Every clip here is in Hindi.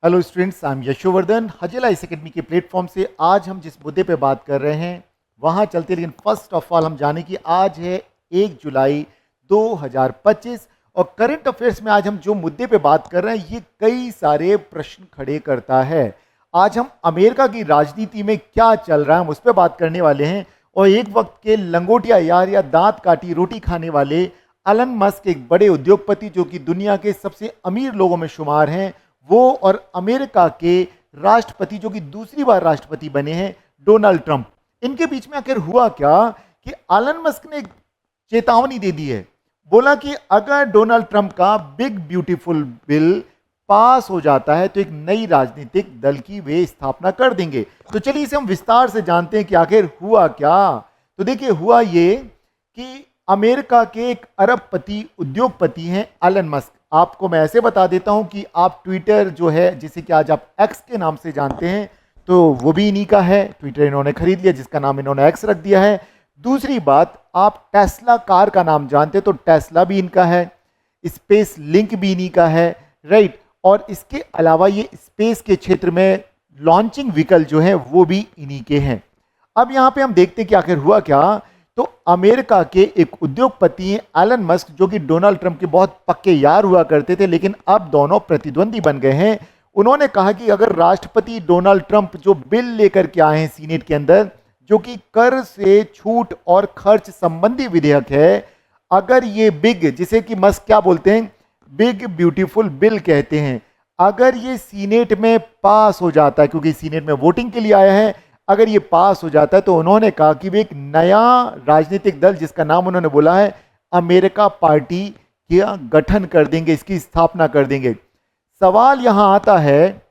Hello students, I am Yashovardhan. Hajela academy के प्लेटफॉर्म से आज हम जिस मुद्दे पे बात कर रहे हैं वहाँ चलते, लेकिन फर्स्ट ऑफ ऑल हम जाने कि आज है 1 जुलाई 2025 और करंट अफेयर्स में आज हम जो मुद्दे पे बात कर रहे हैं ये कई सारे प्रश्न खड़े करता है। आज हम अमेरिका की राजनीति में क्या चल रहा है हम उस पर बात करने वाले हैं। और एक वक्त के लंगोटिया यार या दांत काटी रोटी खाने वाले एलन मस्क, एक बड़े उद्योगपति जो कि दुनिया के सबसे अमीर लोगों में शुमार हैं, वो और अमेरिका के राष्ट्रपति जो कि दूसरी बार राष्ट्रपति बने हैं डोनाल्ड ट्रंप, इनके बीच में आखिर हुआ क्या कि एलन मस्क ने एक चेतावनी दे दी है। बोला कि अगर डोनाल्ड ट्रंप का बिग ब्यूटीफुल बिल पास हो जाता है तो एक नई राजनीतिक दल की वे स्थापना कर देंगे। तो चलिए इसे हम विस्तार से जानते हैं कि आखिर हुआ क्या। तो देखिए, हुआ ये कि अमेरिका के एक अरबपति उद्योगपति हैं एलन मस्क। आपको मैं ऐसे बता देता हूं कि आप ट्विटर जो है, जिसे कि आज आप एक्स के नाम से जानते हैं, तो वो भी इन्हीं का है। ट्विटर इन्होंने खरीद लिया जिसका नाम इन्होंने एक्स रख दिया है। दूसरी बात, आप टेस्ला कार का नाम जानते हैं तो टेस्ला भी इनका है, स्पेस लिंक भी इन्हीं का है, राइट। और इसके अलावा ये स्पेस के क्षेत्र में लॉन्चिंग व्हीकल जो है वो भी इन्हीं के हैं। अब यहाँ पे हम देखते हैं कि आखिर हुआ क्या। तो अमेरिका के एक उद्योगपति हैं एलन मस्क, जो कि डोनाल्ड ट्रंप के बहुत पक्के यार हुआ करते थे, लेकिन अब दोनों प्रतिद्वंदी बन गए हैं। उन्होंने कहा कि अगर राष्ट्रपति डोनाल्ड ट्रंप जो बिल लेकर के आए हैं सीनेट के अंदर, जो कि कर से छूट और खर्च संबंधी विधेयक है, अगर ये बिग, जिसे कि मस्क क्या बोलते हैं, बिग ब्यूटीफुल बिल कहते हैं, अगर ये सीनेट में पास हो जाता है, क्योंकि सीनेट में वोटिंग के लिए आया है, अगर ये पास हो जाता है तो उन्होंने कहा कि वे एक नया राजनीतिक दल, जिसका नाम उन्होंने बोला है अमेरिका पार्टी, का गठन कर देंगे, इसकी स्थापना कर देंगे। सवाल यहां आता है,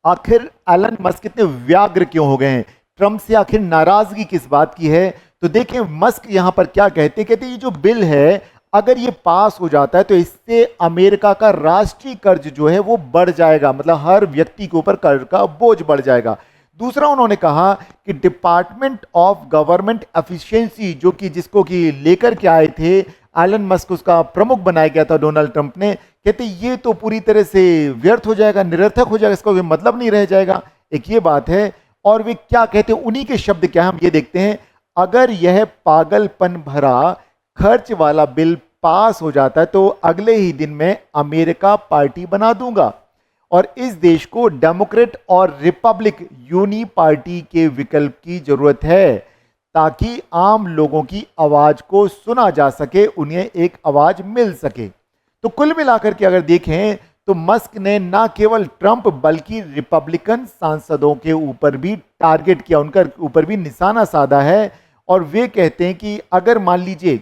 आखिर एलन मस्क इतने व्याग्र क्यों हो गए हैं, ट्रंप से आखिर नाराजगी किस बात की है। तो देखें मस्क यहां पर क्या कहते हैं, ये जो बिल है अगर ये पास हो जाता है तो इससे अमेरिका का राष्ट्रीय कर्ज जो है वो बढ़ जाएगा, मतलब हर व्यक्ति के ऊपर कर्ज का बोझ बढ़ जाएगा। दूसरा, उन्होंने कहा कि डिपार्टमेंट ऑफ गवर्नमेंट एफिशिएंसी, जो कि जिसको कि लेकर के आए थे एलन मस्क, उसका प्रमुख बनाया गया था डोनाल्ड ट्रंप ने, कहते ये तो पूरी तरह से व्यर्थ हो जाएगा, निरर्थक हो जाएगा, इसका कोई मतलब नहीं रह जाएगा। एक ये बात है। और वे क्या कहते हैं, उन्हीं के शब्द क्या हम ये देखते हैं, अगर यह पागलपन भरा खर्च वाला बिल पास हो जाता है तो अगले ही दिन में अमेरिका पार्टी बना दूंगा और इस देश को डेमोक्रेट और रिपब्लिक यूनी पार्टी के विकल्प की जरूरत है, ताकि आम लोगों की आवाज को सुना जा सके, उन्हें एक आवाज मिल सके। तो कुल मिलाकर के अगर देखें तो मस्क ने न केवल ट्रंप बल्कि रिपब्लिकन सांसदों के ऊपर भी टारगेट किया, उनका ऊपर भी निशाना साधा है। और वे कहते हैं कि अगर मान लीजिए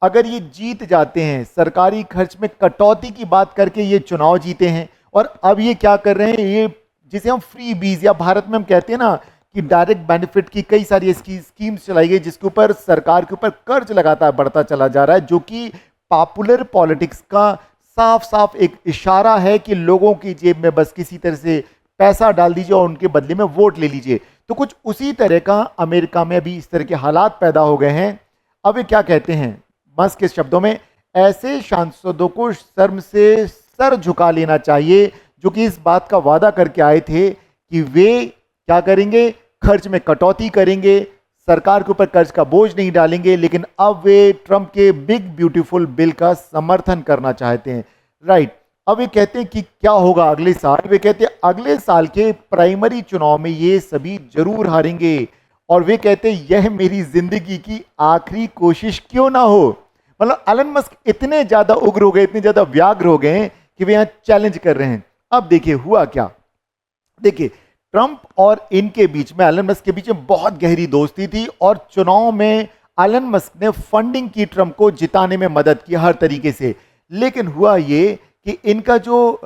अगर ये जीत जाते हैं, सरकारी खर्च में कटौती की बात करके ये चुनाव जीते हैं, और अब ये क्या कर रहे हैं, ये जिसे हम फ्री बीज या भारत में हम कहते हैं ना कि डायरेक्ट बेनिफिट की कई सारी इसकी स्कीम्स चलाई गई, जिसके ऊपर सरकार के ऊपर कर्ज लगातार बढ़ता चला जा रहा है, जो कि पॉपुलर पॉलिटिक्स का साफ साफ एक इशारा है कि लोगों की जेब में बस किसी तरह से पैसा डाल दीजिए और उनके बदले में वोट ले लीजिए। तो कुछ उसी तरह का अमेरिका में अभी इस तरह के हालात पैदा हो गए हैं। अब ये क्या कहते हैं मस्क के शब्दों में, ऐसे सांसदों को शर्म से सर झुका लेना चाहिए जो कि इस बात का वादा करके आए थे कि वे क्या करेंगे, खर्च में कटौती करेंगे, सरकार के ऊपर कर्ज का बोझ नहीं डालेंगे, लेकिन अब वे ट्रंप के बिग ब्यूटीफुल बिल का समर्थन करना चाहते हैं, राइट। अब वे कहते हैं कि क्या होगा अगले साल, वे कहते हैं अगले साल के प्राइमरी चुनाव में ये सभी जरूर हारेंगे, और वे कहते हैं यह मेरी जिंदगी की आखिरी कोशिश क्यों ना हो। मतलब एलन मस्क इतने ज्यादा उग्र हो गए, इतने ज्यादा व्याग्र हो गए कि वे यहां चैलेंज कर रहे हैं। अब देखिए हुआ क्या। देखिए, ट्रंप और इनके बीच में, एलन मस्क के बीच में बहुत गहरी दोस्ती थी, और चुनाव में एलन मस्क ने फंडिंग की ट्रंप को जिताने में मदद की हर तरीके से। लेकिन हुआ ये कि इनका जो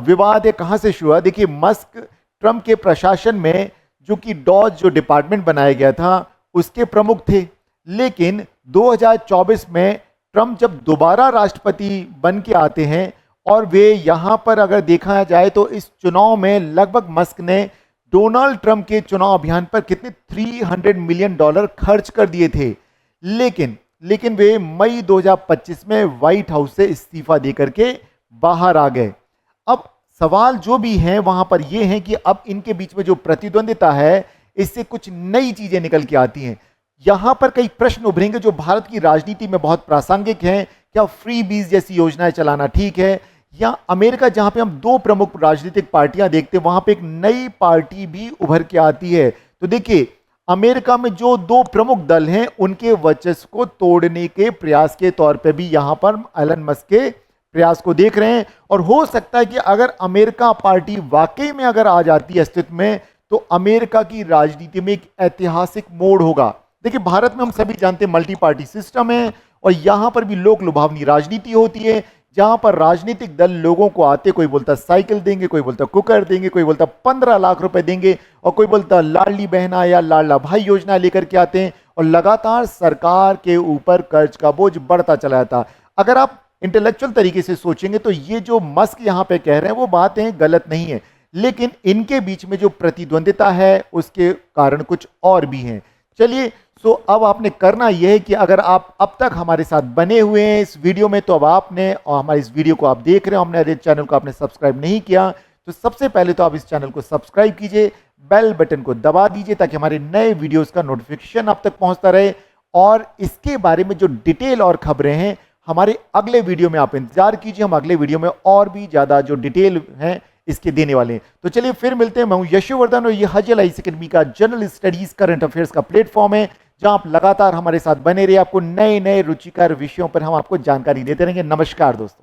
विवाद है कहां से शुरू हुआ। देखिए, मस्क ट्रंप के प्रशासन में जो कि डॉज जो डिपार्टमेंट बनाया गया था उसके प्रमुख थे, लेकिन 2024 में ट्रंप जब दोबारा राष्ट्रपति बन के आते हैं और वे यहां पर अगर देखा जाए तो इस चुनाव में लगभग मस्क ने डोनाल्ड ट्रंप के चुनाव अभियान पर कितने $300 मिलियन खर्च कर दिए थे। लेकिन वे मई 2025 में व्हाइट हाउस से इस्तीफा देकर के बाहर आ गए। अब सवाल जो भी हैं वहां पर ये है कि अब इनके बीच में जो प्रतिद्वंदिता है इससे कुछ नई चीजें निकल के आती हैं। यहां पर कई प्रश्न उभरेंगे जो भारत की राजनीति में बहुत प्रासंगिक हैं। क्या फ्री बीज जैसी योजनाएं चलाना ठीक है, या अमेरिका जहां पे हम दो प्रमुख राजनीतिक पार्टियां देखते हैं वहां पे एक नई पार्टी भी उभर के आती है। तो देखिए, अमेरिका में जो दो प्रमुख दल हैं उनके वर्चस्व को तोड़ने के प्रयास के तौर पे भी यहां पर एलन मस्क के प्रयास को देख रहे हैं। और हो सकता है कि अगर अमेरिका पार्टी वाकई में अगर आ जाती है अस्तित्व में, तो अमेरिका की राजनीति में एक ऐतिहासिक मोड़ होगा। देखिए, भारत में हम सभी जानते हैं मल्टी पार्टी सिस्टम है और यहां पर भी लोक लुभावनी राजनीति होती है, जहां पर राजनीतिक दल लोगों को आते, कोई बोलता साइकिल देंगे, कोई बोलता कुकर देंगे, कोई बोलता 15 लाख रुपए देंगे और कोई बोलता लाडली बहना या लाडला भाई योजना लेकर के आते हैं और लगातार सरकार के ऊपर कर्ज का बोझ बढ़ता चला जाता। अगर आप इंटेलेक्चुअल तरीके से सोचेंगे तो ये जो मस्क यहां पे कह रहे हैं वो बातें गलत नहीं है, लेकिन इनके बीच में जो प्रतिद्वंदिता है उसके कारण कुछ और भी हैं। चलिए, सो अब आपने करना यह है कि अगर आप अब तक हमारे साथ बने हुए हैं इस वीडियो में, तो अब आपने, और हमारे इस वीडियो को आप देख रहे हो, हमने चैनल को आपने सब्सक्राइब नहीं किया, तो सबसे पहले तो आप इस चैनल को सब्सक्राइब कीजिए, बेल बटन को दबा दीजिए ताकि हमारे नए वीडियोस का नोटिफिकेशन आप तक पहुंचता रहे। और इसके बारे में जो डिटेल और खबरें हैं हमारे अगले वीडियो में आप इंतजार कीजिए, हम अगले वीडियो में और भी ज्यादा जो डिटेल हैं इसके देने वाले हैं। तो चलिए फिर मिलते हैं। मैं हूं यशोवर्धन और ये हज अल अकेडमी का जनरल स्टडीज करंट अफेयर्स का प्लेटफॉर्म है जहां आप लगातार हमारे साथ बने रहिए। आपको नए नए रुचिकर विषयों पर हम आपको जानकारी देते रहेंगे। नमस्कार दोस्तों।